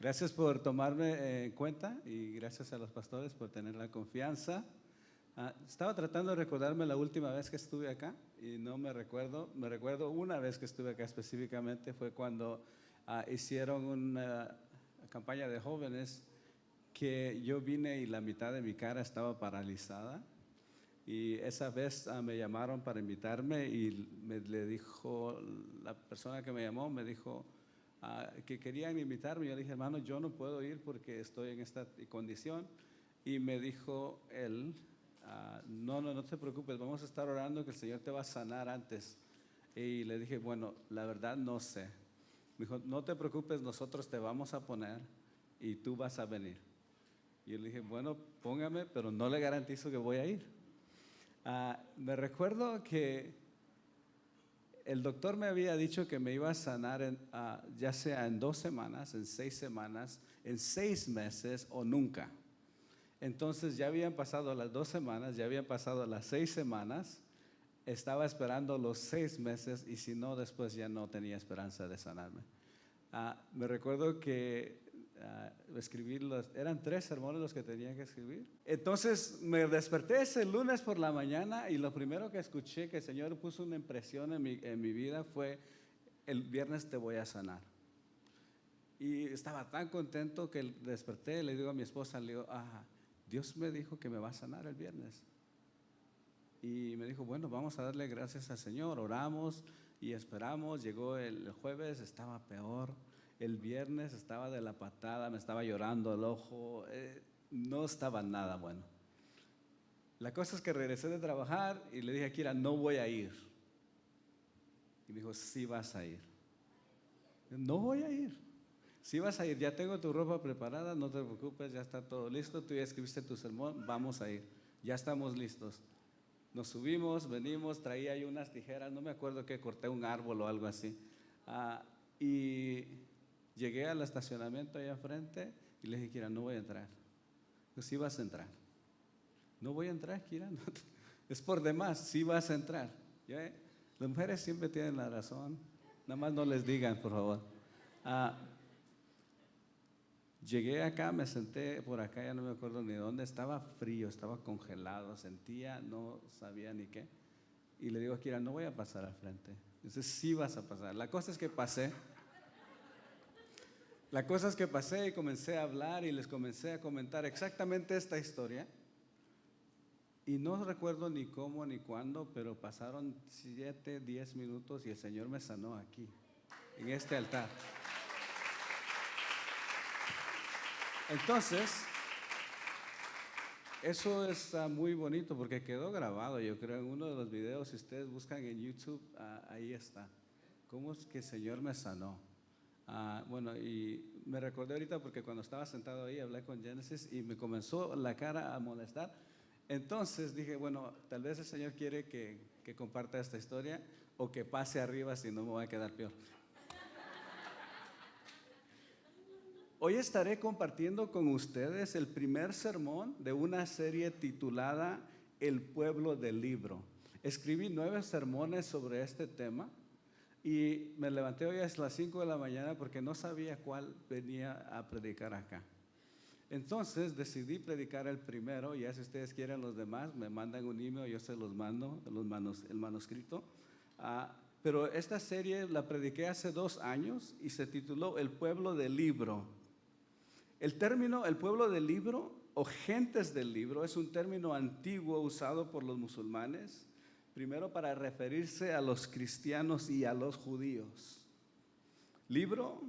Gracias por tomarme en cuenta y gracias a los pastores por tener la confianza. Estaba tratando de recordarme la última vez que estuve acá y no me recuerdo. Me recuerdo una vez que estuve acá específicamente, fue cuando hicieron una campaña de jóvenes que yo vine y la mitad de mi cara estaba paralizada. Y esa vez me llamaron para invitarme y le dijo, la persona que me llamó me dijo que querían invitarme. Yo le dije, hermano, yo no puedo ir porque estoy en esta condición. Y me dijo él, no te preocupes, vamos a estar orando que el Señor te va a sanar antes. Y le dije, bueno, la verdad no sé. Me dijo, no te preocupes, nosotros te vamos a poner y tú vas a venir. Y yo le dije, bueno, póngame, pero no le garantizo que voy a ir. Me recuerdo que el doctor me había dicho que me iba a sanar ya sea en 2 semanas, en 6 semanas, en 6 meses o nunca. Entonces ya habían pasado las 2 semanas, ya habían pasado las 6 semanas, estaba esperando los 6 meses y si no, después ya no tenía esperanza de sanarme. Me recuerdo que escribí eran 3 sermones los que tenía que escribir. Entonces me desperté ese lunes por la mañana y lo primero que escuché que el Señor puso una impresión en mi vida fue: el viernes te voy a sanar. Y estaba tan contento que desperté, le digo a mi esposa, le digo, Dios me dijo que me va a sanar el viernes. Y me dijo, bueno, vamos a darle gracias al Señor. Oramos y esperamos. Llegó el jueves, estaba peor. El viernes estaba de la patada, me estaba llorando el ojo, no estaba nada bueno. La cosa es que regresé de trabajar y le dije a Kira, no voy a ir. Y me dijo, sí vas a ir. No voy a ir. Sí vas a ir, ya tengo tu ropa preparada, no te preocupes, ya está todo listo, tú ya escribiste tu sermón, vamos a ir, ya estamos listos. Nos subimos, venimos, traía ahí unas tijeras, no me acuerdo que corté un árbol o algo así. Y llegué al estacionamiento allá enfrente y le dije, Kira, no voy a entrar. Pues sí vas a entrar. No voy a entrar, Kira, no, es por demás, sí vas a entrar. ¿Ya? Las mujeres siempre tienen la razón, nada más no les digan, por favor. Llegué acá, me senté por acá, ya no me acuerdo ni dónde, estaba frío, estaba congelado, sentía, no sabía ni qué. Y le digo a Kira, no voy a pasar al frente. Dice, sí vas a pasar. La cosa es que pasé y comencé a hablar y les comencé a comentar exactamente esta historia. Y no recuerdo ni cómo ni cuándo, pero pasaron 7, 10 minutos y el Señor me sanó aquí, en este altar. Entonces, eso es muy bonito porque quedó grabado, yo creo, en uno de los videos. Si ustedes buscan en YouTube, ahí está. ¿Cómo es que el Señor me sanó? Bueno, y me recordé ahorita porque cuando estaba sentado ahí hablé con Genesis y me comenzó la cara a molestar. Entonces dije, bueno, tal vez el Señor quiere que comparta esta historia o que pase arriba, si no me voy a quedar peor. Hoy estaré compartiendo con ustedes el primer sermón de una serie titulada El pueblo del libro. Escribí 9 sermones sobre este tema y me levanté hoy a las 5 de la mañana porque no sabía cuál venía a predicar acá. Entonces decidí predicar el primero, y si ustedes quieren los demás me mandan un email, yo se los mando, el manuscrito. Pero esta serie la prediqué hace 2 años y se tituló El pueblo del libro. El término el pueblo del libro o gentes del libro es un término antiguo usado por los musulmanes, primero para referirse a los cristianos y a los judíos. Libro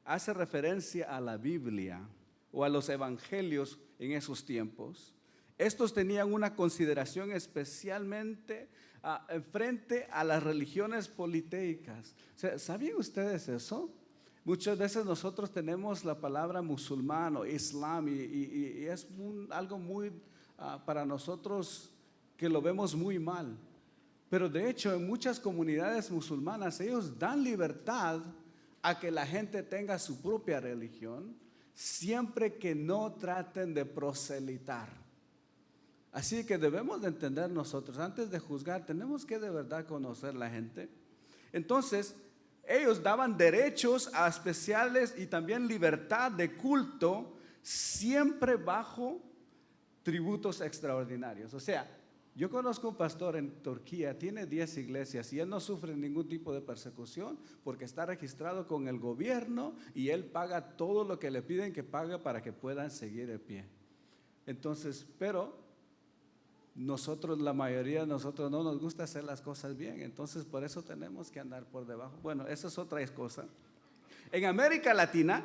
hace referencia a la Biblia o a los evangelios en esos tiempos. Estos tenían una consideración especialmente frente a las religiones politeicas. ¿Sabían ustedes eso? Muchas veces nosotros tenemos la palabra musulmán o islam y es algo muy para nosotros que lo vemos muy mal. Pero de hecho en muchas comunidades musulmanas ellos dan libertad a que la gente tenga su propia religión, siempre que no traten de proselitar. Así que debemos de entender nosotros, antes de juzgar, tenemos que de verdad conocer la gente. Entonces, Ellos daban derechos a especiales y también libertad de culto, siempre bajo tributos extraordinarios. O sea, yo conozco un pastor en Turquía, tiene 10 iglesias y él no sufre ningún tipo de persecución porque está registrado con el gobierno y él paga todo lo que le piden que pague para que puedan seguir de pie. Entonces, pero nosotros, la mayoría de nosotros no nos gusta hacer las cosas bien, entonces por eso tenemos que andar por debajo. Bueno, eso es otra cosa. En América Latina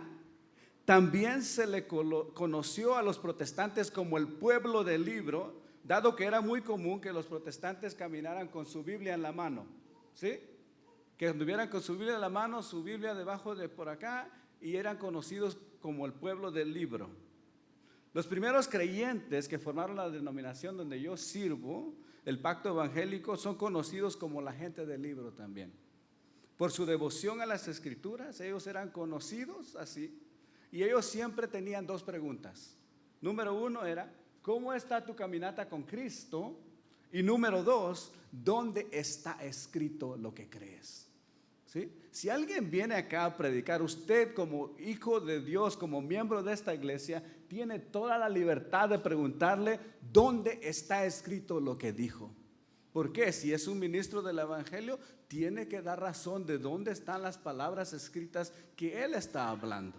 también se le conoció a los protestantes como el pueblo del libro, dado que era muy común que los protestantes caminaran con su Biblia en la mano, ¿sí? Que anduvieran con su Biblia en la mano, su Biblia debajo de por acá, y eran conocidos como el pueblo del libro. Los primeros creyentes que formaron la denominación donde yo sirvo, el pacto evangélico, son conocidos como la gente del libro también. Por su devoción a las escrituras, ellos eran conocidos así. Y ellos siempre tenían dos preguntas. Número uno era, ¿cómo está tu caminata con Cristo? Y número dos, ¿dónde está escrito lo que crees? ¿Sí? Si alguien viene acá a predicar, usted como hijo de Dios, como miembro de esta iglesia, tiene toda la libertad de preguntarle dónde está escrito lo que dijo. ¿Por qué? Si es un ministro del evangelio, tiene que dar razón de dónde están las palabras escritas que él está hablando.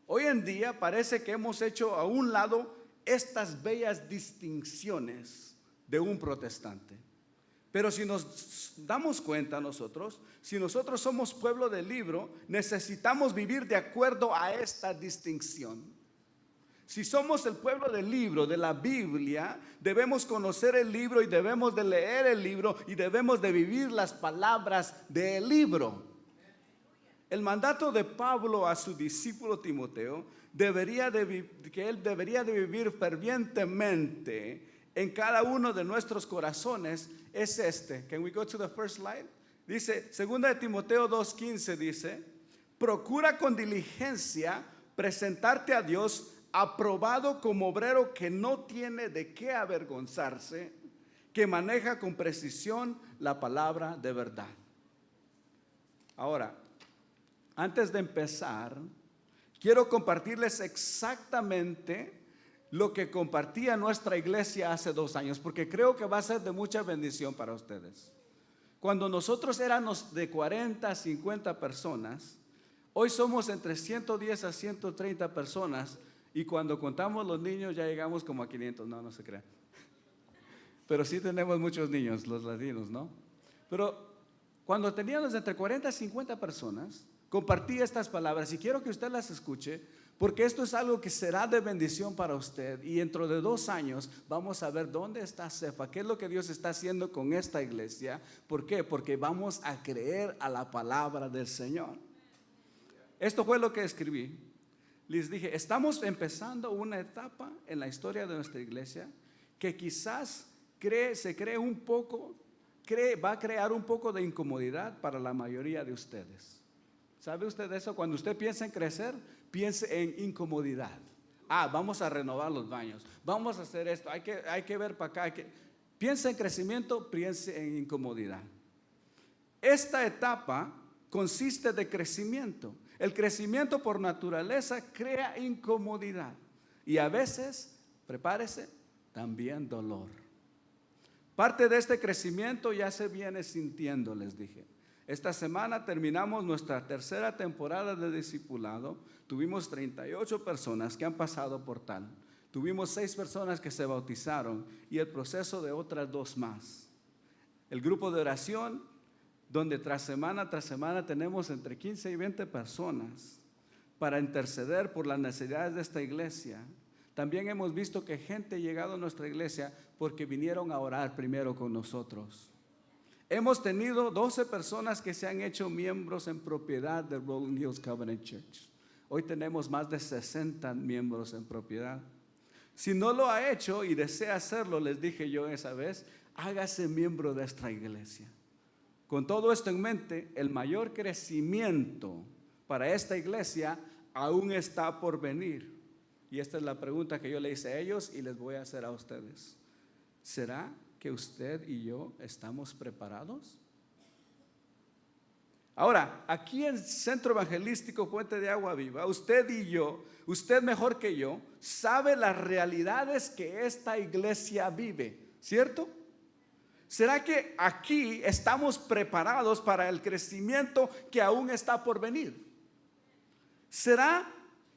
Hoy en día parece que hemos hecho a un lado estas bellas distinciones de un protestante. Pero si nos damos cuenta nosotros, si nosotros somos pueblo del libro, necesitamos vivir de acuerdo a esta distinción. Si somos el pueblo del libro, de la Biblia, debemos conocer el libro y debemos de leer el libro y debemos de vivir las palabras del libro. El mandato de Pablo a su discípulo Timoteo que él debería de vivir fervientemente en cada uno de nuestros corazones es este. Can we go to the first slide? Dice, 2 de Timoteo 2:15 dice, procura con diligencia presentarte a Dios aprobado como obrero que no tiene de qué avergonzarse, que maneja con precisión la palabra de verdad. Ahora, antes de empezar, quiero compartirles exactamente lo que compartía nuestra iglesia hace 2 años, porque creo que va a ser de mucha bendición para ustedes. Cuando nosotros éramos de 40 a 50 personas, hoy somos entre 110 a 130 personas, y cuando contamos los niños ya llegamos como a 500, no se crean. Pero sí tenemos muchos niños, los latinos, ¿no? Pero cuando teníamos entre 40 a 50 personas, compartí estas palabras y quiero que usted las escuche, porque esto es algo que será de bendición para usted. Y dentro de 2 años vamos a ver dónde está Cefa, qué es lo que Dios está haciendo con esta iglesia. ¿Por qué? Porque vamos a creer a la palabra del Señor. Esto fue lo que escribí. Les dije, estamos empezando una etapa en la historia de nuestra iglesia que quizás va a crear un poco de incomodidad para la mayoría de ustedes. ¿Sabe usted eso? Cuando usted piensa en crecer, piense en incomodidad. Vamos a renovar los baños, vamos a hacer esto, hay que ver para acá. Piense en crecimiento, piense en incomodidad. Esta etapa consiste de crecimiento. El crecimiento por naturaleza crea incomodidad y a veces, prepárese, también dolor. Parte de este crecimiento ya se viene sintiendo, les dije. Esta semana terminamos nuestra tercera temporada de discipulado. Tuvimos 38 personas que han pasado por tal. Tuvimos 6 personas que se bautizaron y el proceso de otras 2 más. El grupo de oración, donde tras semana tenemos entre 15 y 20 personas para interceder por las necesidades de esta iglesia. También hemos visto que gente ha llegado a nuestra iglesia porque vinieron a orar primero con nosotros. Hemos tenido 12 personas que se han hecho miembros en propiedad de Rolling Hills Covenant Church. Hoy tenemos más de 60 miembros en propiedad. Si no lo ha hecho y desea hacerlo, les dije yo esa vez, hágase miembro de esta iglesia. Con todo esto en mente, el mayor crecimiento para esta iglesia aún está por venir. Y esta es la pregunta que yo le hice a ellos y les voy a hacer a ustedes. ¿Será que usted y yo estamos preparados? Ahora, aquí en Centro Evangelístico Puente de Agua Viva, usted y yo, usted mejor que yo, sabe las realidades que esta iglesia vive, ¿cierto? ¿Será que aquí estamos preparados para el crecimiento que aún está por venir? ¿Será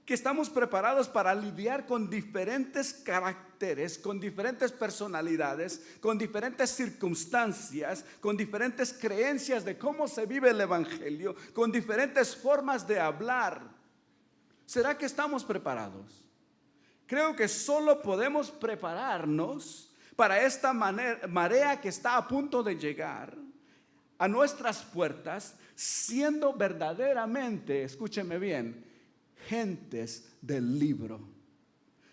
que estamos preparados para lidiar con diferentes caracteres, con diferentes personalidades, con diferentes circunstancias, con diferentes creencias de cómo se vive el evangelio, con diferentes formas de hablar? ¿Será que estamos preparados? Creo que solo podemos prepararnos para esta marea que está a punto de llegar a nuestras puertas, siendo verdaderamente, escúcheme bien, gentes del libro.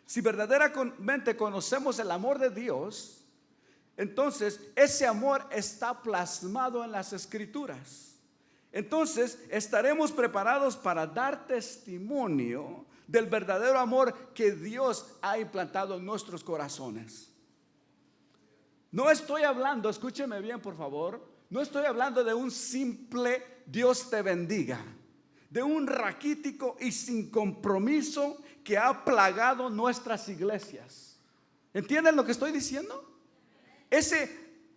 Si verdaderamente conocemos el amor de Dios, entonces ese amor está plasmado en las Escrituras. Entonces estaremos preparados para dar testimonio del verdadero amor que Dios ha implantado en nuestros corazones. No estoy hablando, escúcheme bien por favor, no estoy hablando de un simple Dios te bendiga, de un raquítico y sin compromiso que ha plagado nuestras iglesias. ¿Entienden lo que estoy diciendo? Ese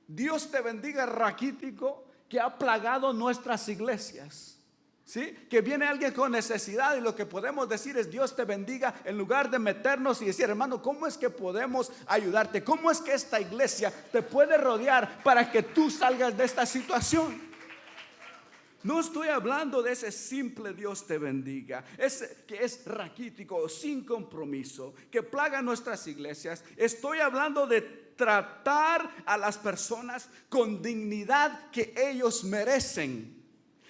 Dios te bendiga raquítico que ha plagado nuestras iglesias. ¿Sí? Que viene alguien con necesidad y lo que podemos decir es Dios te bendiga, en lugar de meternos y decir, hermano, ¿cómo es que podemos ayudarte? ¿Cómo es que esta iglesia te puede rodear para que tú salgas de esta situación? No estoy hablando de ese simple Dios te bendiga, ese que es raquítico, sin compromiso, que plaga nuestras iglesias. Estoy hablando de tratar a las personas con dignidad que ellos merecen.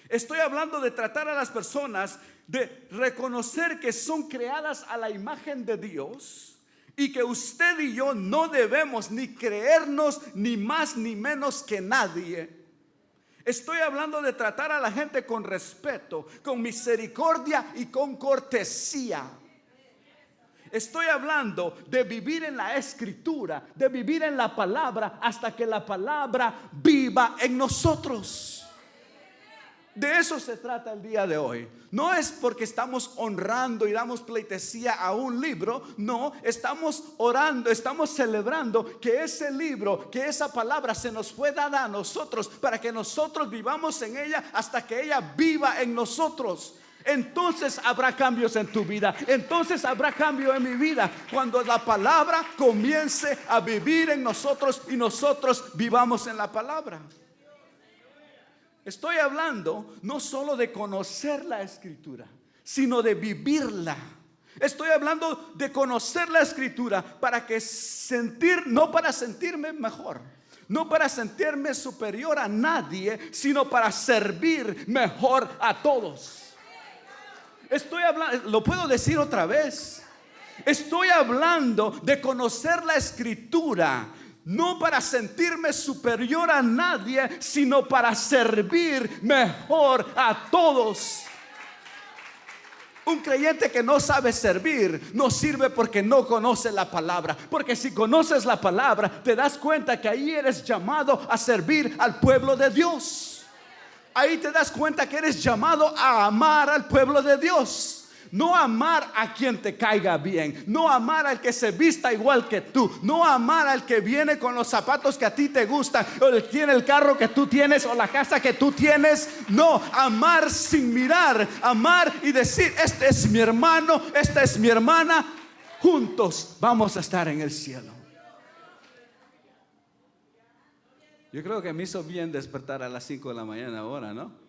Estoy hablando de tratar a las personas, de reconocer que son creadas a la imagen de Dios y que usted y yo no debemos ni creernos ni más ni menos que nadie. Estoy hablando de tratar a la gente con respeto, con misericordia y con cortesía. Estoy hablando de vivir en la Escritura, de vivir en la palabra hasta que la palabra viva en nosotros. De eso se trata el día de hoy. No es porque estamos honrando y damos pleitesía a un libro. No, estamos orando, estamos celebrando que ese libro, que esa palabra se nos fue dada a nosotros para que nosotros vivamos en ella hasta que ella viva en nosotros. Entonces habrá cambios en tu vida. Entonces habrá cambio en mi vida cuando la palabra comience a vivir en nosotros y nosotros vivamos en la palabra. Estoy hablando no solo de conocer la Escritura, sino de vivirla. Estoy hablando de conocer la Escritura para que no para sentirme mejor, no para sentirme superior a nadie, sino para servir mejor a todos. Estoy hablando, lo puedo decir otra vez. Estoy hablando de conocer la Escritura, no para sentirme superior a nadie, sino para servir mejor a todos. Un creyente que no sabe servir no sirve porque no conoce la palabra. Porque si conoces la palabra, te das cuenta que ahí eres llamado a servir al pueblo de Dios. Ahí te das cuenta que eres llamado a amar al pueblo de Dios. No amar a quien te caiga bien, no amar al que se vista igual que tú, no amar al que viene con los zapatos que a ti te gustan, o el que tiene el carro que tú tienes o la casa que tú tienes. No, amar sin mirar, amar y decir, este es mi hermano, esta es mi hermana, juntos vamos a estar en el cielo. Yo creo que me hizo bien despertar a las 5 de la mañana ahora, ¿no?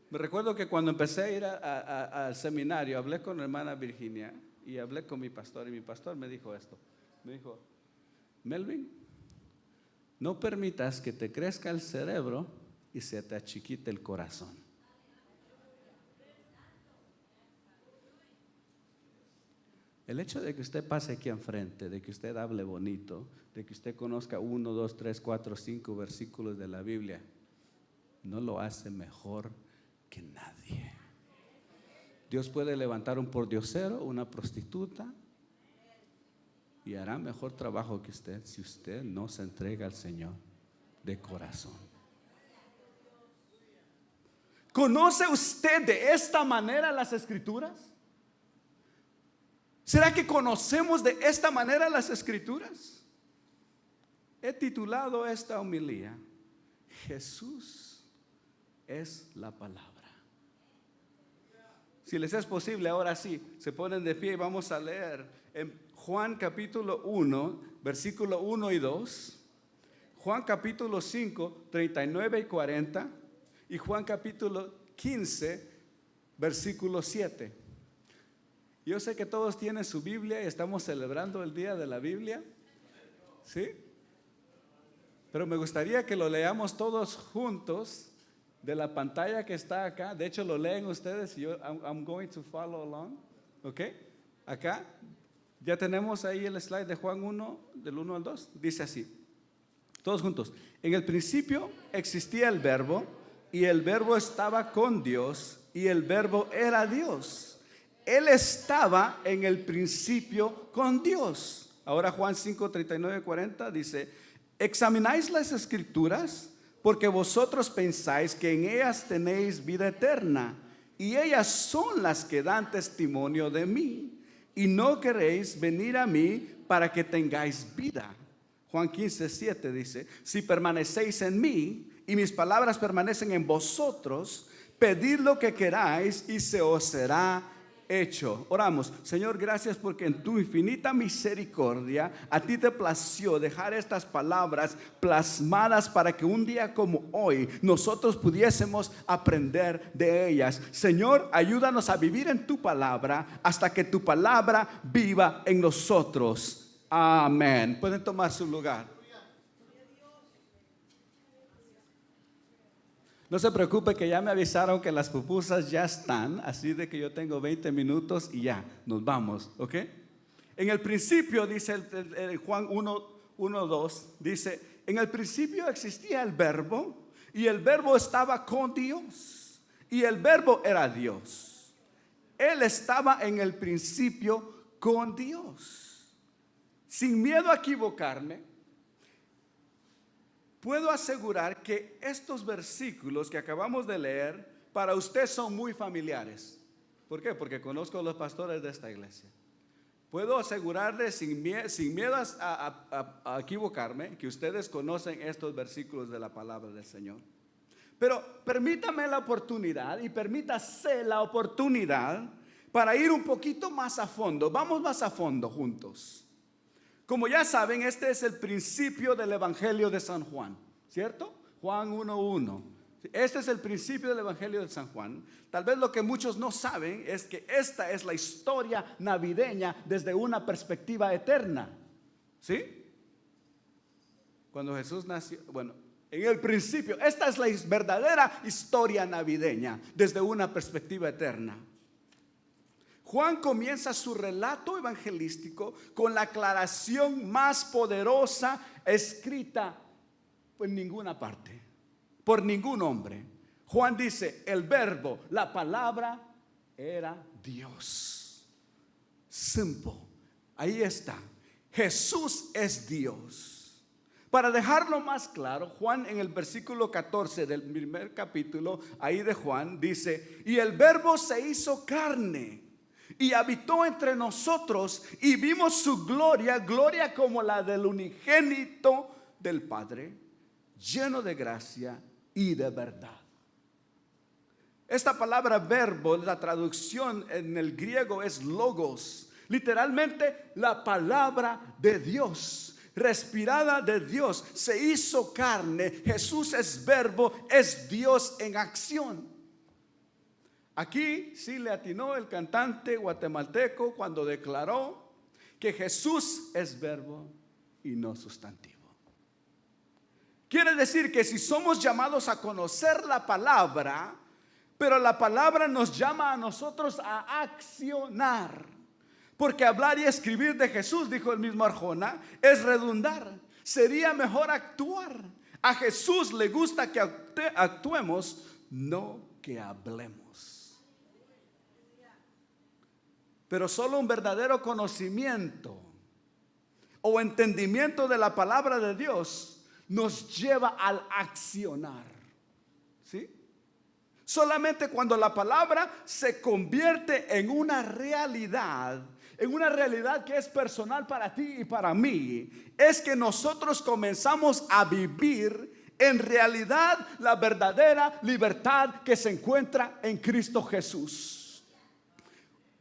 Me recuerdo que cuando empecé a ir al seminario, hablé con la hermana Virginia y hablé con mi pastor, y mi pastor me dijo esto. Me dijo, Melvin, no permitas que te crezca el cerebro y se te achiquite el corazón. El hecho de que usted pase aquí enfrente, de que usted hable bonito, de que usted conozca 1, 2, 3, 4, 5 versículos de la Biblia, no lo hace mejor que nadie. Dios puede levantar un pordiosero, una prostituta, y hará mejor trabajo que usted si usted no se entrega al Señor de corazón. ¿Conoce usted de esta manera las Escrituras? ¿Será que conocemos de esta manera las Escrituras? He titulado esta homilía, Jesús es la palabra. Si les es posible, ahora sí, se ponen de pie y vamos a leer en Juan capítulo 1, versículo 1 y 2, Juan capítulo 5, 39 y 40, y Juan capítulo 15, versículo 7. Yo sé que todos tienen su Biblia y estamos celebrando el día de la Biblia, ¿sí? Pero me gustaría que lo leamos todos juntos de la pantalla que está acá. De hecho, lo leen ustedes y I'm going to follow along. ¿Ok? Acá ya tenemos ahí el slide de Juan 1, del 1 al 2. Dice así, todos juntos. En el principio existía el verbo, y el verbo estaba con Dios, y el verbo era Dios. Él estaba en el principio con Dios. Ahora Juan 5, 39, 40 dice, examináis las Escrituras, porque vosotros pensáis que en ellas tenéis vida eterna, y ellas son las que dan testimonio de mí, y no queréis venir a mí para que tengáis vida. Juan 15, 7 dice, si permanecéis en mí, y mis palabras permanecen en vosotros, pedid lo que queráis, y se os será hecho. Oramos. Señor, gracias porque en tu infinita misericordia a ti te plació dejar estas palabras plasmadas para que un día como hoy nosotros pudiésemos aprender de ellas. Señor, ayúdanos a vivir en tu palabra hasta que tu palabra viva en nosotros. Amén. Pueden tomar su lugar. No se preocupe que ya me avisaron que las pupusas ya están, así de que yo tengo 20 minutos y ya, nos vamos, ¿ok? En el principio, dice el Juan 1, 2, dice, en el principio existía el verbo, y el verbo estaba con Dios, y el verbo era Dios. Él estaba en el principio con Dios. Sin miedo a equivocarme, puedo asegurar que estos versículos que acabamos de leer para usted son muy familiares. ¿Por qué? Porque conozco a los pastores de esta iglesia. Puedo asegurarles sin miedo a equivocarme que ustedes conocen estos versículos de la palabra del Señor. Pero permítame la oportunidad y permítase la oportunidad para ir un poquito más a fondo. Vamos más a fondo juntos. Como ya saben, este es el principio del Evangelio de San Juan, ¿cierto? Juan 1:1. Este es el principio del Evangelio de San Juan. Tal vez lo que muchos no saben es que esta es la historia navideña desde una perspectiva eterna, ¿sí? Cuando Jesús nació, bueno, en el principio, esta es la verdadera historia navideña desde una perspectiva eterna. Juan comienza su relato evangelístico con la aclaración más poderosa escrita en ninguna parte, por ningún hombre. Juan dice, el verbo, la palabra era Dios. Simple. Ahí está. Jesús es Dios. Para dejarlo más claro, Juan en el versículo 14 del primer capítulo, ahí de Juan, dice, y el verbo se hizo carne y habitó entre nosotros, y vimos su gloria, gloria como la del unigénito del Padre, lleno de gracia y de verdad. Esta palabra verbo, la traducción en el griego es logos, literalmente la palabra de Dios, respirada de Dios, se hizo carne. Jesús es verbo, es Dios en acción. Aquí sí le atinó el cantante guatemalteco cuando declaró que Jesús es verbo y no sustantivo. Quiere decir que si somos llamados a conocer la palabra, pero la palabra nos llama a nosotros a accionar, porque hablar y escribir de Jesús, dijo el mismo Arjona, es redundar. Sería mejor actuar. A Jesús le gusta que actuemos, no que hablemos. Pero solo un verdadero conocimiento o entendimiento de la palabra de Dios nos lleva al accionar, ¿sí? Solamente cuando la palabra se convierte en una realidad que es personal para ti y para mí, es que nosotros comenzamos a vivir en realidad la verdadera libertad que se encuentra en Cristo Jesús.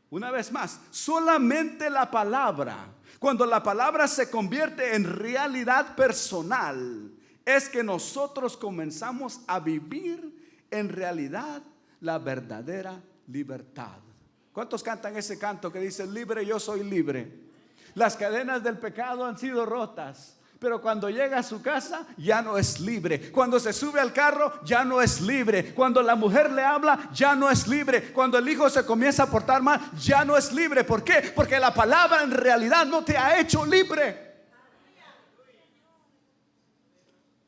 Una vez más, solamente la palabra, cuando la palabra se convierte en realidad personal, es que nosotros comenzamos a vivir en realidad la verdadera libertad. ¿Cuántos cantan ese canto que dice: libre, yo soy libre? Las cadenas del pecado han sido rotas, pero cuando llega a su casa ya no es libre. Cuando se sube al carro ya no es libre. Cuando la mujer le habla ya no es libre. Cuando el hijo se comienza a portar mal ya no es libre. ¿Por qué? Porque la palabra en realidad no te ha hecho libre.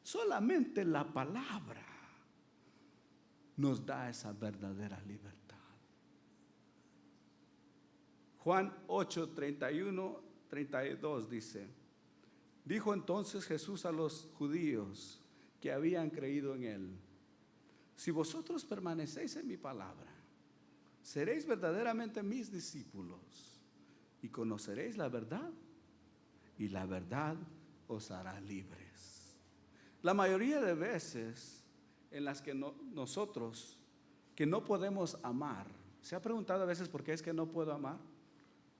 Solamente la palabra nos da esa verdadera libertad. Juan 8, 31, 32 dice: dijo entonces Jesús a los judíos que habían creído en él: si vosotros permanecéis en mi palabra, seréis verdaderamente mis discípulos y conoceréis la verdad, y la verdad os hará libres. La mayoría de veces en las que nosotros que no podemos amar, ¿se ha preguntado a veces por qué es que no puedo amar?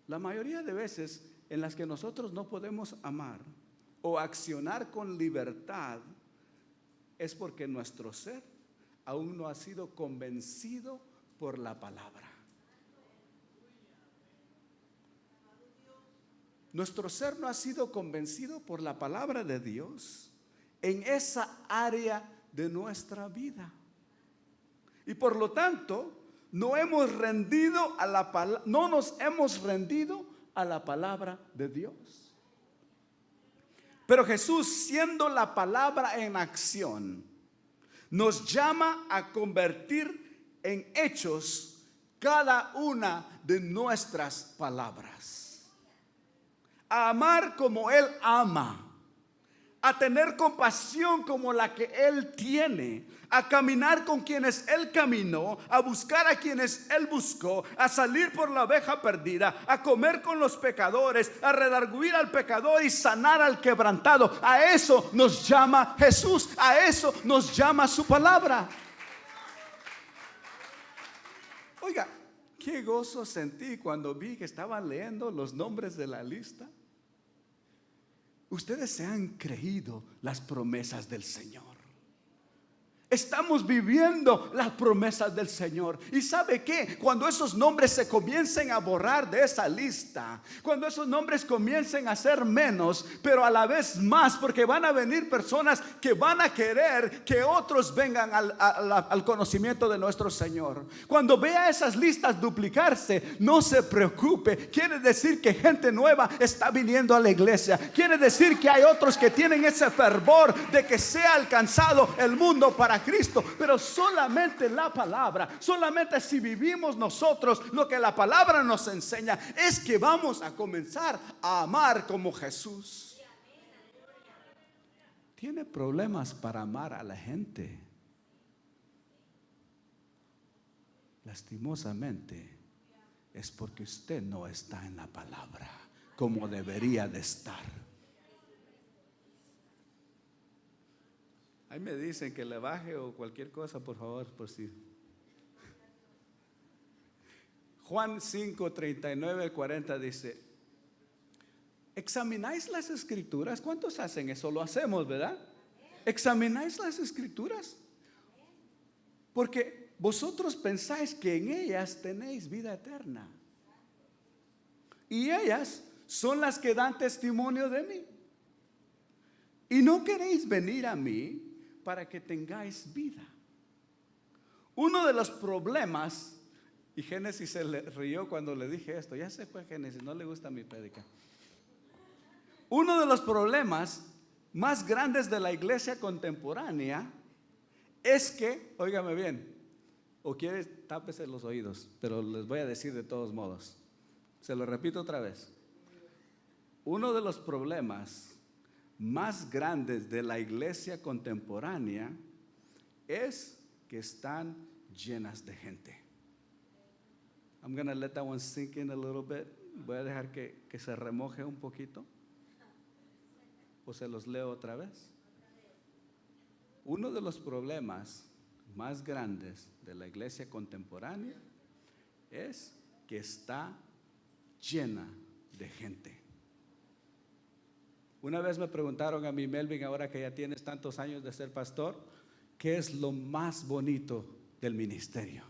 La mayoría de veces en las que nosotros no podemos amar o accionar con libertad es porque nuestro ser aún no ha sido convencido por la palabra. Nuestro ser no ha sido convencido por la palabra de Dios en esa área de nuestra vida. Y por lo tanto, no nos hemos rendido a la palabra de Dios. Pero Jesús, siendo la palabra en acción, nos llama a convertir en hechos cada una de nuestras palabras. A amar como Él ama, a tener compasión como la que Él tiene, a caminar con quienes Él caminó, a buscar a quienes Él buscó, a salir por la oveja perdida, a comer con los pecadores, a redarguir al pecador y sanar al quebrantado. A eso nos llama Jesús, a eso nos llama su palabra. Oiga, qué gozo sentí cuando vi que estaban leyendo los nombres de la lista. Ustedes se han creído las promesas del Señor. Estamos viviendo las promesas del Señor. ¿Y sabe qué? Cuando esos nombres se comiencen a borrar de esa lista, cuando esos nombres comiencen a ser menos, pero a la vez más, porque van a venir personas que van a querer que otros vengan al conocimiento de nuestro Señor. Cuando vea esas listas duplicarse, no se preocupe. Quiere decir que gente nueva está viniendo a la iglesia. Quiere decir que hay otros que tienen ese fervor de que sea alcanzado el mundo para Cristo. Pero solamente la palabra, solamente si vivimos nosotros lo que la palabra nos enseña, es que vamos a comenzar a amar como Jesús. Tiene problemas para amar a la gente. Lastimosamente es porque usted no está en la palabra como debería de estar. Ahí me dicen que le baje o cualquier cosa, por favor, por si. Juan 5, 39, 40 dice: ¿examináis las escrituras? ¿Cuántos hacen eso? Lo hacemos, ¿verdad? ¿Examináis las escrituras? Porque vosotros pensáis que en ellas tenéis vida eterna, y ellas son las que dan testimonio de mí. Y no queréis venir a mí para que tengáis vida. Uno de los problemas, y Génesis se le rió cuando le dije esto, ya se fue Génesis, no le gusta mi prédica. Uno de los problemas más grandes de la iglesia contemporánea es que, óigame bien, o quiere, tápese los oídos, pero les voy a decir de todos modos, se lo repito otra vez. Uno de los problemas más grandes de la iglesia contemporánea es que están llenas de gente. I'm going to let that one sink in a little bit. Voy a dejar que se remoje un poquito. O se los leo otra vez. Uno de los problemas más grandes de la iglesia contemporánea es que está llena de gente. Una vez me preguntaron a mí, Melvin, ahora que ya tienes tantos años de ser pastor, ¿qué es lo más bonito del ministerio?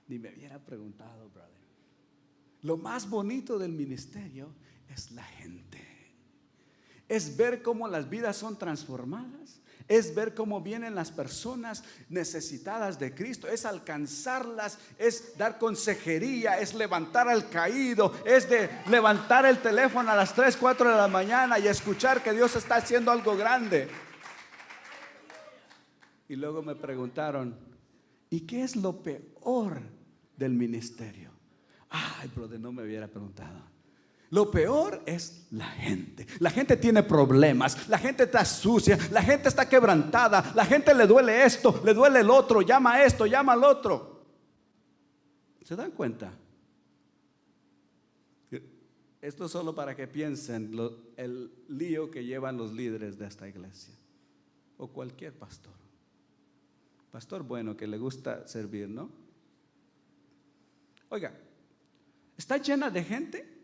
Ni me hubiera preguntado, brother. Lo más bonito del ministerio es la gente. Es ver cómo las vidas son transformadas. Es ver cómo vienen las personas necesitadas de Cristo. Es alcanzarlas, es dar consejería, es levantar al caído, es de levantar el teléfono a las 3, 4 de la mañana y escuchar que Dios está haciendo algo grande. Y luego me preguntaron, ¿y qué es lo peor del ministerio? Ay, brother, no me hubiera preguntado. Lo peor es la gente. La gente tiene problemas, la gente está sucia, la gente está quebrantada, la gente le duele esto, le duele el otro, llama a esto, llama al otro. ¿Se dan cuenta? Esto es solo para que piensen el lío que llevan los líderes de esta iglesia o cualquier pastor. Pastor bueno que le gusta servir, ¿no? Oiga, está llena de gente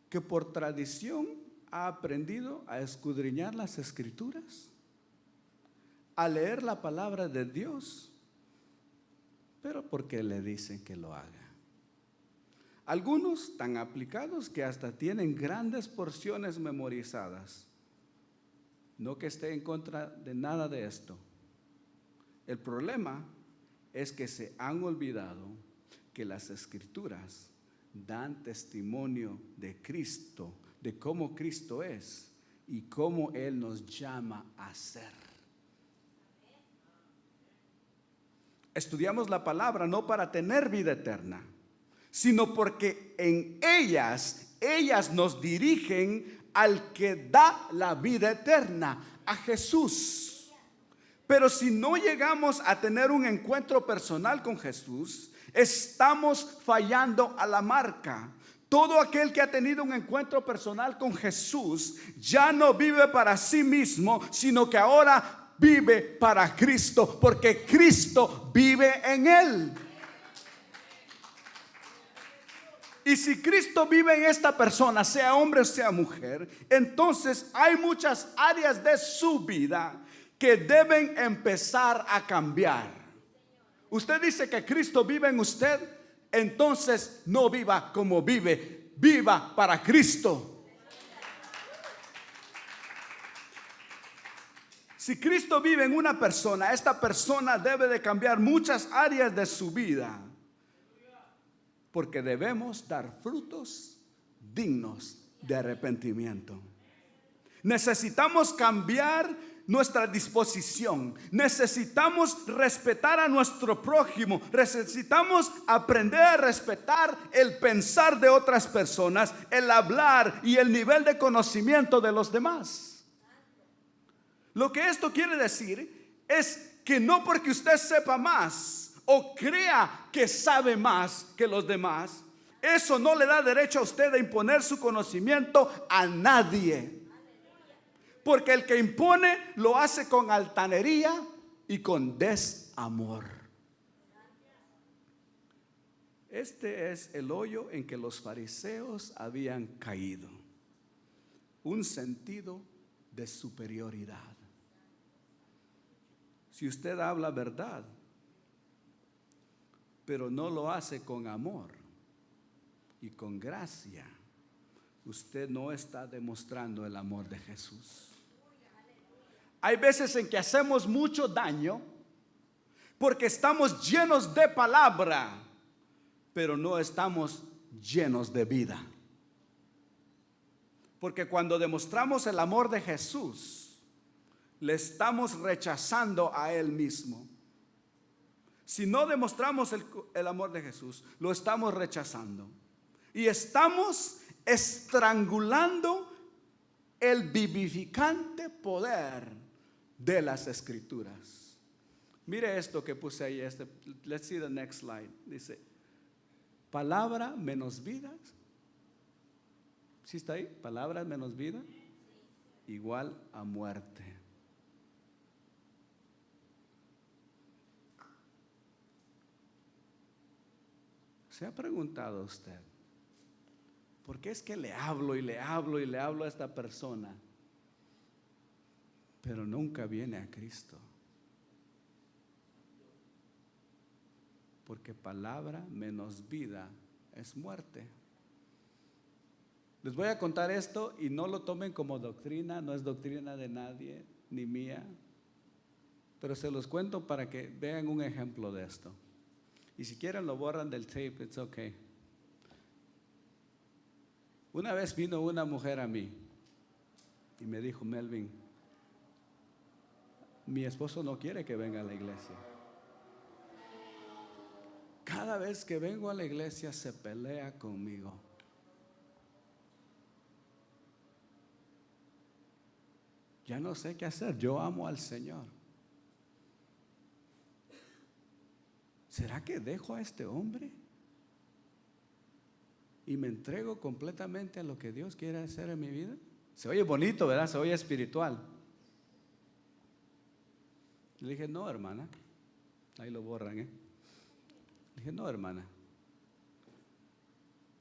que por tradición ha aprendido a escudriñar las escrituras, a leer la palabra de Dios, pero porque le dicen que lo haga. Algunos tan aplicados que hasta tienen grandes porciones memorizadas. No que esté en contra de nada de esto. El problema es que se han olvidado que las escrituras dan testimonio de Cristo, de cómo Cristo es y cómo Él nos llama a ser. Estudiamos la palabra no para tener vida eterna, sino porque en ellas nos dirigen al que da la vida eterna, a Jesús. Pero si no llegamos a tener un encuentro personal con Jesús, estamos fallando a la marca. Todo aquel que ha tenido un encuentro personal con Jesús ya no vive para sí mismo, sino que ahora vive para Cristo, porque Cristo vive en él. Y si Cristo vive en esta persona, sea hombre o sea mujer, entonces hay muchas áreas de su vida que deben empezar a cambiar. Usted dice que Cristo vive en usted, entonces no viva como vive, viva para Cristo. Si Cristo vive en una persona, esta persona debe de cambiar muchas áreas de su vida, porque debemos dar frutos dignos de arrepentimiento. Necesitamos cambiar nuestra disposición, necesitamos respetar a nuestro prójimo, necesitamos aprender a respetar el pensar de otras personas, el hablar y el nivel de conocimiento de los demás. Lo que esto quiere decir es que no porque usted sepa más o crea que sabe más que los demás, eso no le da derecho a usted a imponer su conocimiento a nadie. Porque el que impone lo hace con altanería y con desamor. Este es el hoyo en que los fariseos habían caído. Un sentido de superioridad. Si usted habla verdad, pero no lo hace con amor y con gracia, usted no está demostrando el amor de Jesús. Hay veces en que hacemos mucho daño porque estamos llenos de palabra, pero no estamos llenos de vida. Porque cuando demostramos el amor de Jesús, le estamos rechazando a Él mismo. Si no demostramos el amor de Jesús, lo estamos rechazando. Y estamos estrangulando el vivificante poder de las Escrituras. Mire esto que puse ahí. Let's see the next slide. Dice, palabra menos vida. ¿Sí está ahí? Palabra menos vida igual a muerte. ¿Se ha preguntado usted por qué es que le hablo y le hablo y le hablo a esta persona, pero nunca viene a Cristo? Porque palabra menos vida es muerte. Les voy a contar esto y no lo tomen como doctrina, no es doctrina de nadie ni mía, pero se los cuento para que vean un ejemplo de esto. Y si quieren lo borran del tape, it's okay. Una vez vino una mujer a mí y me dijo, Melvin, mi esposo no quiere que venga a la iglesia. Cada vez que vengo a la iglesia se pelea conmigo. Ya no sé qué hacer, yo amo al Señor. ¿Será que dejo a este hombre y me entrego completamente a lo que Dios quiere hacer en mi vida? Se oye bonito, ¿verdad? Se oye espiritual. Le dije, no, hermana. Ahí lo borran, Le dije, no, hermana.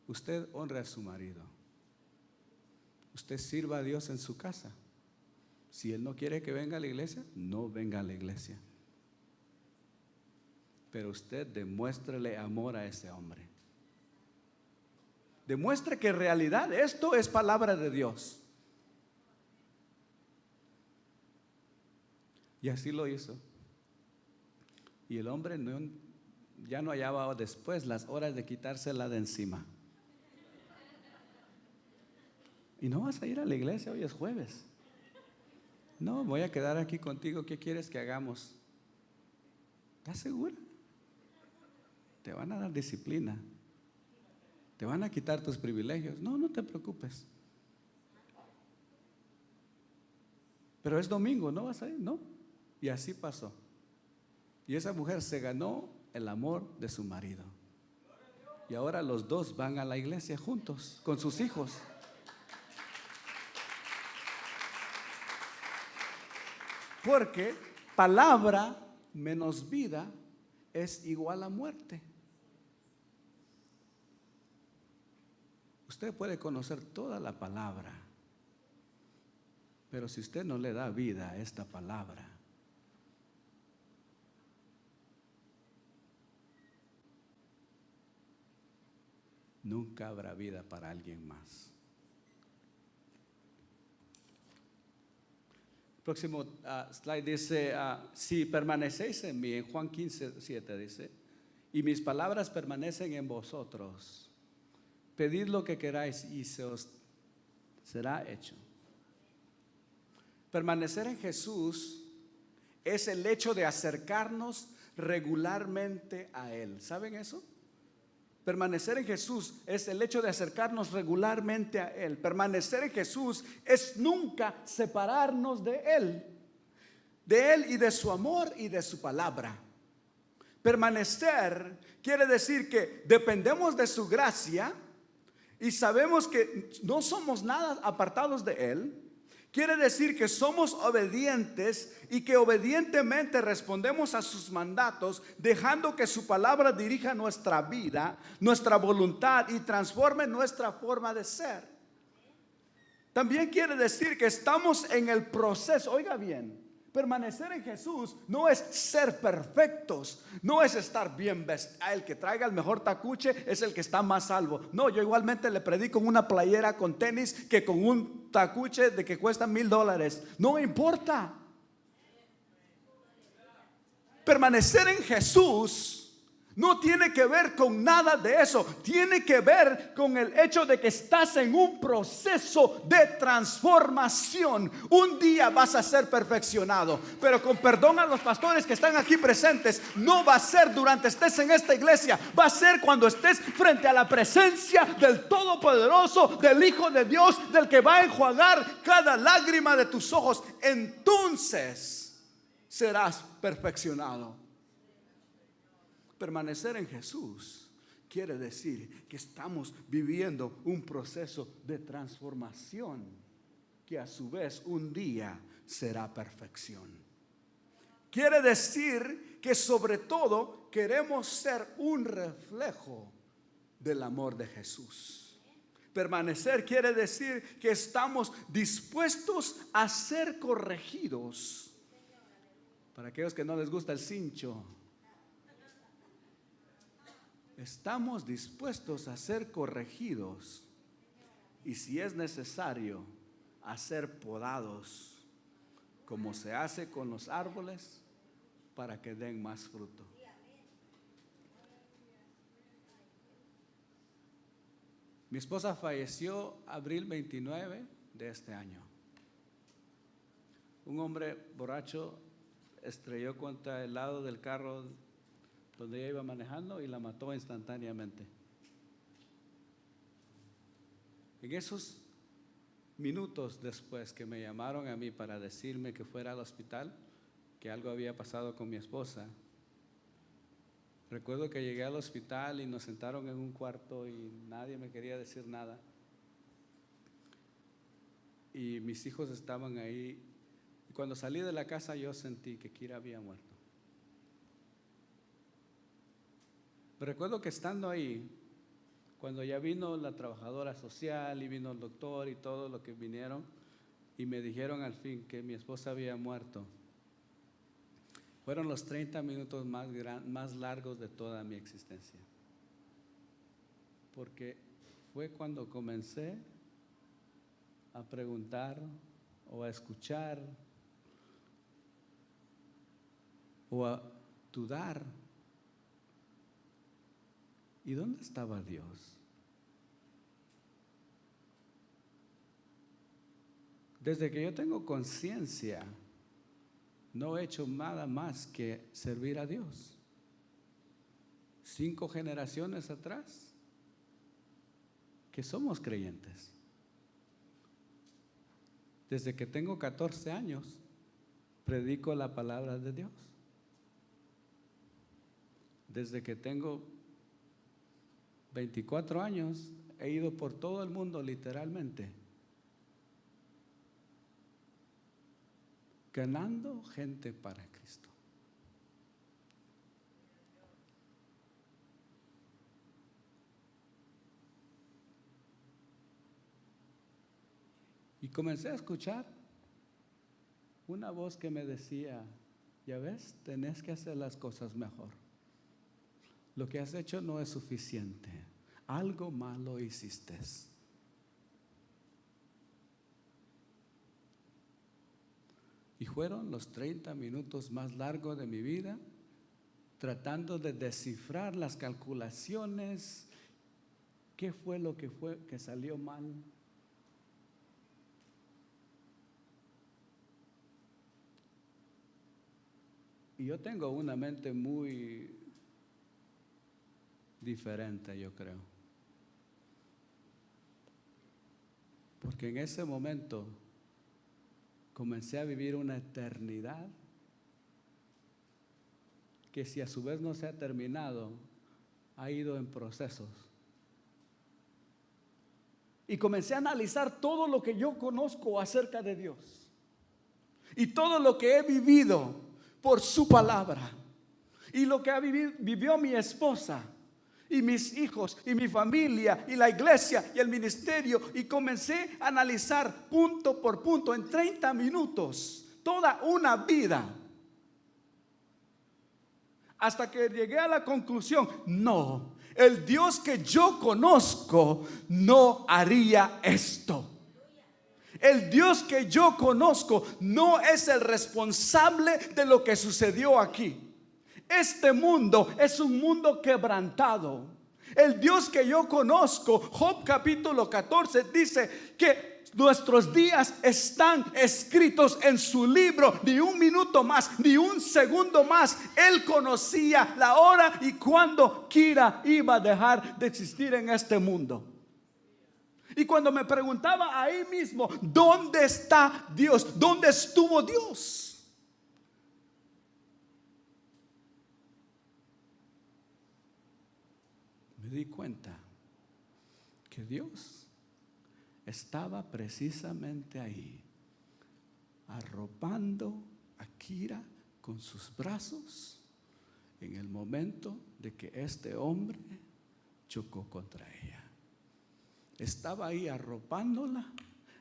Usted honre a su marido. Usted sirva a Dios en su casa. Si él no quiere que venga a la iglesia, no venga a la iglesia. Pero usted demuéstrele amor a ese hombre. Demuestre que en realidad esto es palabra de Dios. Y así lo hizo. Y el hombre ya no hallaba después las horas de quitársela de encima. ¿Y no vas a ir a la iglesia? Hoy es jueves. No, voy a quedar aquí contigo. ¿Qué quieres que hagamos? ¿Estás segura? Te van a dar disciplina. Te van a quitar tus privilegios. No, no te preocupes. Pero es domingo, ¿no vas a ir? No. Y así pasó. Y esa mujer se ganó el amor de su marido. Y ahora los dos van a la iglesia juntos con sus hijos. Porque palabra menos vida es igual a muerte. Usted puede conocer toda la palabra, pero si usted no le da vida a esta palabra, nunca habrá vida para alguien más. Próximo slide dice, si permanecéis en mí, en Juan 15:7 dice, y mis palabras permanecen en vosotros, pedid lo que queráis y se os será hecho. Permanecer en Jesús es el hecho de acercarnos regularmente a Él. ¿Saben eso? Permanecer en Jesús es el hecho de acercarnos regularmente a Él. Permanecer en Jesús es nunca separarnos de Él y de su amor y de su palabra. Permanecer quiere decir que dependemos de su gracia y sabemos que no somos nada apartados de Él. Quiere decir que somos obedientes y que obedientemente respondemos a sus mandatos, dejando que su palabra dirija nuestra vida, nuestra voluntad y transforme nuestra forma de ser. También quiere decir que estamos en el proceso. Oiga bien, permanecer en Jesús no es ser perfectos, no es estar bien vestido. El que traiga el mejor tacuche es el que está más salvo. No, yo igualmente le predico una playera con tenis que con un tacuche de que cuesta $1,000. No importa. Permanecer en Jesús no tiene que ver con nada de eso. Tiene que ver con el hecho de que estás en un proceso de transformación. Un día vas a ser perfeccionado, pero con perdón a los pastores que están aquí presentes, no va a ser durante estés en esta iglesia. Va a ser cuando estés frente a la presencia del Todopoderoso, del Hijo de Dios, del que va a enjuagar cada lágrima de tus ojos. Entonces serás perfeccionado. Permanecer en Jesús quiere decir que estamos viviendo un proceso de transformación que a su vez un día será perfección. Quiere decir que sobre todo queremos ser un reflejo del amor de Jesús. Permanecer quiere decir que estamos dispuestos a ser corregidos. Para aquellos que no les gusta el cincho, estamos dispuestos a ser corregidos y si es necesario a ser podados, como se hace con los árboles para que den más fruto. Mi esposa falleció abril 29 de este año. Un hombre borracho estrelló contra el lado del carro donde ella iba manejando y la mató instantáneamente. En esos minutos después que me llamaron a mí para decirme que fuera al hospital, que algo había pasado con mi esposa, recuerdo que llegué al hospital y nos sentaron en un cuarto y nadie me quería decir nada. Y mis hijos estaban ahí. Y cuando salí de la casa yo sentí que Kira había muerto. Recuerdo que estando ahí, cuando ya vino la trabajadora social y vino el doctor y todo lo que vinieron y me dijeron al fin que mi esposa había muerto, fueron los 30 minutos más largos de toda mi existencia. Porque fue cuando comencé a preguntar o a escuchar o a dudar. ¿Y dónde estaba Dios? Desde que yo tengo conciencia, no he hecho nada más que servir a Dios. 5 generaciones atrás, que somos creyentes. Desde que tengo 14 años, predico la palabra de Dios. Desde que tengo 24 años, he ido por todo el mundo literalmente, ganando gente para Cristo. Y comencé a escuchar una voz que me decía, ya ves, tenés que hacer las cosas mejor. Lo que has hecho no es suficiente. Algo malo hiciste. Y fueron los 30 minutos más largos de mi vida tratando de descifrar las calculaciones. ¿Qué fue lo que salió mal? Y yo tengo una mente muy diferente, yo creo. Porque en ese momento comencé a vivir una eternidad que, si a su vez no se ha terminado, ha ido en procesos. Y comencé a analizar todo lo que yo conozco acerca de Dios y todo lo que he vivido por su palabra y lo que vivió mi esposa y mis hijos y mi familia y la iglesia y el ministerio, y comencé a analizar punto por punto en 30 minutos toda una vida, hasta que llegué a la conclusión: no, el Dios que yo conozco no haría esto. El Dios que yo conozco no es el responsable de lo que sucedió aquí. Este mundo es un mundo quebrantado. El Dios que yo conozco, Job capítulo 14, dice que nuestros días están escritos en su libro. Ni un minuto más, ni un segundo más. Él conocía la hora y cuándo Kira iba a dejar de existir en este mundo. Y cuando me preguntaba ahí mismo, ¿dónde está Dios? ¿Dónde estuvo Dios? me di cuenta que Dios estaba precisamente ahí, arropando a Kira con sus brazos en el momento de que este hombre chocó contra ella. Estaba ahí arropándola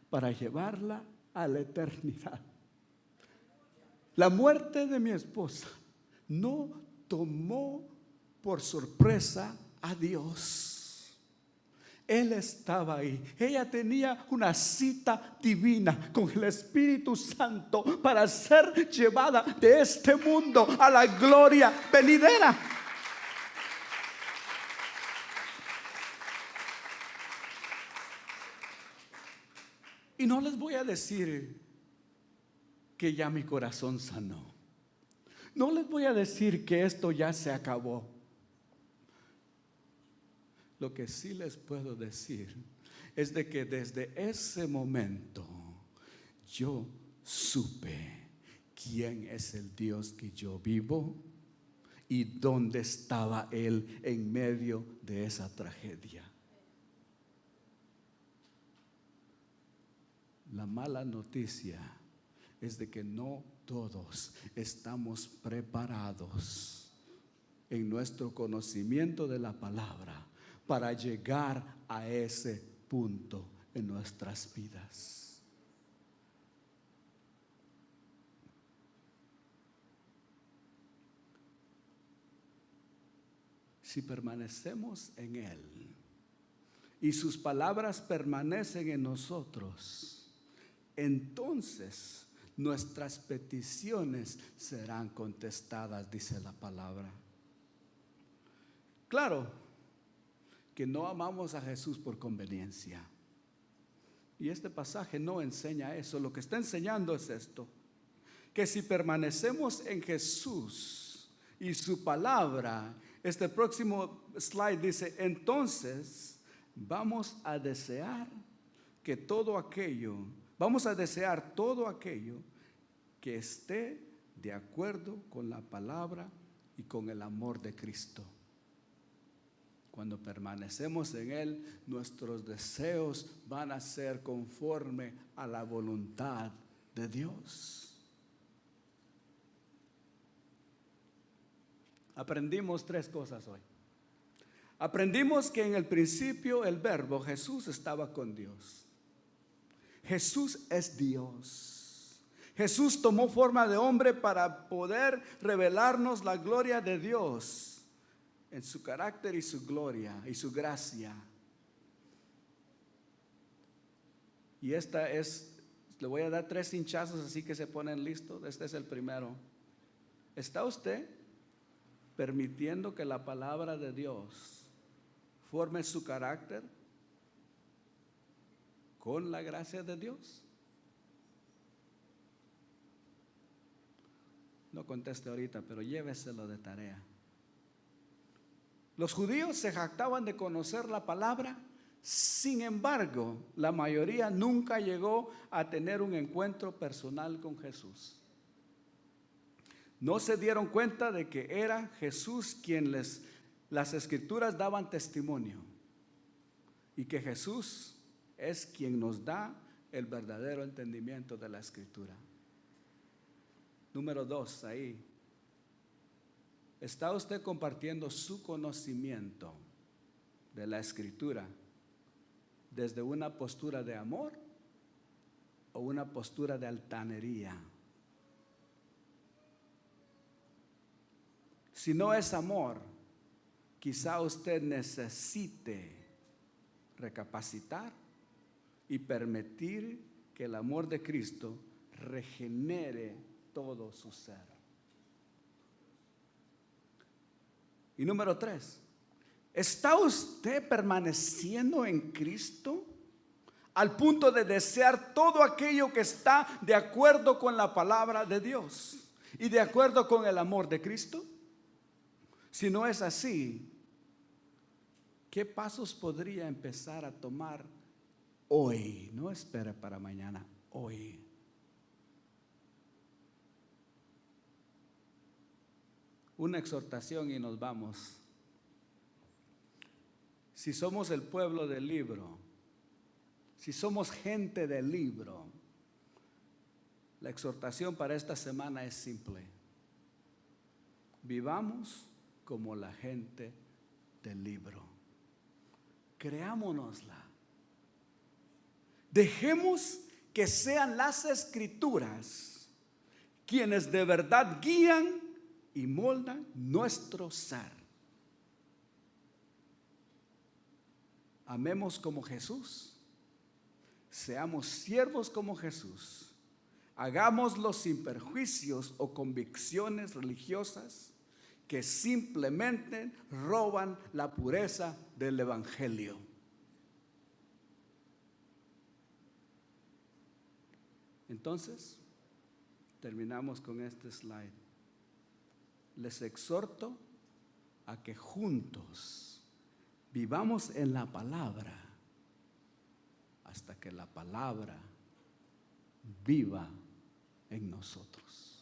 para llevarla a la eternidad. La muerte de mi esposa no tomó por sorpresa a Dios. Él estaba ahí. Ella tenía una cita divina con el Espíritu Santo para ser llevada de este mundo a la gloria venidera. Y no les voy a decir que ya mi corazón sanó. No les voy a decir que esto ya se acabó. Lo que sí les puedo decir es de que desde ese momento yo supe quién es el Dios que yo vivo y dónde estaba Él en medio de esa tragedia. La mala noticia es de que no todos estamos preparados en nuestro conocimiento de la palabra para llegar a ese punto en nuestras vidas. Si permanecemos en Él y sus palabras permanecen en nosotros, entonces nuestras peticiones serán contestadas, dice la palabra. Claro que no amamos a Jesús por conveniencia. Y este pasaje no enseña eso. Lo que está enseñando es esto: que si permanecemos en Jesús y su palabra, este próximo slide dice, entonces vamos a desear todo aquello que esté de acuerdo con la palabra y con el amor de Cristo. Cuando permanecemos en Él, nuestros deseos van a ser conforme a la voluntad de Dios. Aprendimos 3 cosas hoy. Aprendimos que en el principio el Verbo, Jesús, estaba con Dios. Jesús es Dios. Jesús tomó forma de hombre para poder revelarnos la gloria de Dios en su carácter y su gloria y su gracia. Y le voy a dar 3 hinchazos, así que se ponen listos. Este es el primero. ¿Está usted permitiendo que la palabra de Dios forme su carácter con la gracia de Dios? No conteste ahorita, pero lléveselo de tarea. Los judíos se jactaban de conocer la palabra, sin embargo, la mayoría nunca llegó a tener un encuentro personal con Jesús. No se dieron cuenta de que era Jesús quien las escrituras daban testimonio, y que Jesús es quien nos da el verdadero entendimiento de la escritura. Número 2, ahí. ¿Está usted compartiendo su conocimiento de la escritura desde una postura de amor o una postura de altanería? Si no es amor, quizá usted necesite recapacitar y permitir que el amor de Cristo regenere todo su ser. Y número 3, ¿está usted permaneciendo en Cristo al punto de desear todo aquello que está de acuerdo con la palabra de Dios y de acuerdo con el amor de Cristo? Si no es así, ¿qué pasos podría empezar a tomar hoy? No espere para mañana, hoy. Una exhortación y nos vamos. si somos el pueblo del libro, si somos gente del libro, la exhortación para esta semana es simple: vivamos como la gente del libro. Creámonosla. Dejemos que sean las Escrituras quienes de verdad guían y moldan nuestro ser. Amemos como Jesús, seamos siervos como Jesús, hagámoslo sin perjuicios o convicciones religiosas que simplemente roban la pureza del Evangelio. Entonces, terminamos con este slide. Les exhorto a que juntos vivamos en la palabra hasta que la palabra viva en nosotros.